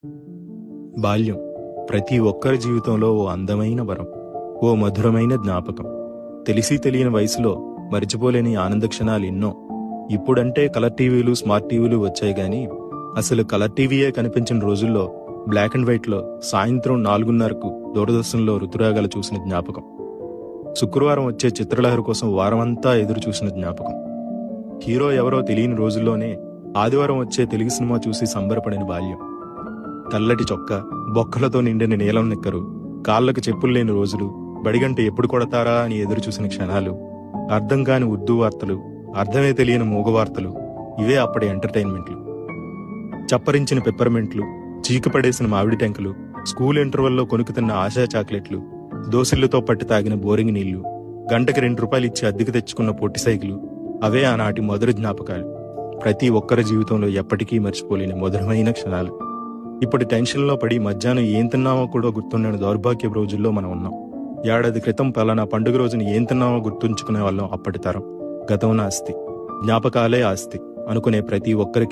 బాల్యం ప్రతి ఒక్కరి జీవితంలో ఓ అందమైన వరం, ఓ మధురమైన జ్ఞాపకం. తెలిసి తెలియని వయసులో మరిచిపోలేని ఆనంద క్షణాలు ఎన్నో. ఇప్పుడంటే కలర్ టీవీలు, స్మార్ట్ టీవీలు వచ్చాయి గాని అసలు కలర్ టీవీయే కనిపించిన రోజుల్లో బ్లాక్ అండ్ వైట్ లో సాయంత్రం 4:30కు దూరదర్శన్లో ఋతురాగాలు చూసిన జ్ఞాపకం. శుక్రవారం వచ్చే చిత్రలహరి కోసం వారమంతా ఎదురు చూసిన జ్ఞాపకం. హీరో ఎవరో తెలియని రోజుల్లోనే ఆదివారం వచ్చే తెలుగు సినిమా చూసి సంబరపడిన బాల్యం. తెల్లటి చొక్కా, బొక్కలతో నిండిన నీలం నిక్కరు, కాళ్లకు చెప్పులు లేని రోజులు, బడిగంట ఎప్పుడు కొడతారా అని ఎదురు చూసిన క్షణాలు, అర్థం కాని ఉర్దూ వార్తలు, అర్థమే తెలియని మూగవార్తలు, ఇవే అప్పటి ఎంటర్టైన్మెంట్లు. చప్పరించిన పెప్పర్మెంట్లు, చీకపడేసిన మామిడి టెంకలు, స్కూల్ ఇంటర్వెల్లో కొనుక్కుతున్న ఆశా చాక్లెట్లు, దోసిళ్లతో పట్టి తాగిన బోరింగ్ నీళ్లు, గంటకి ₹2 ఇచ్చి అద్దెకు తెచ్చుకున్న పొట్టి సైకిలు, అవే ఆనాటి మధుర జ్ఞాపకాలు. ప్రతి ఒక్కరి జీవితంలో ఎప్పటికీ మర్చిపోలేని మధురమైన క్షణాలు. ఇప్పుడు టెన్షన్లో పడి మధ్యాహ్నం ఏం తిన్నామో కూడా గుర్తుండని దౌర్భాగ్య రోజుల్లో మనం ఉన్నాం. ఏడాది క్రితం పలానా పండుగ రోజున ఏం తిన్నామో గుర్తుంచుకునే వాళ్ళం అప్పటి తరం. గతం ఆస్తి, జ్ఞాపకాలే ఆస్తి అనుకునే ప్రతి ఒక్కరికి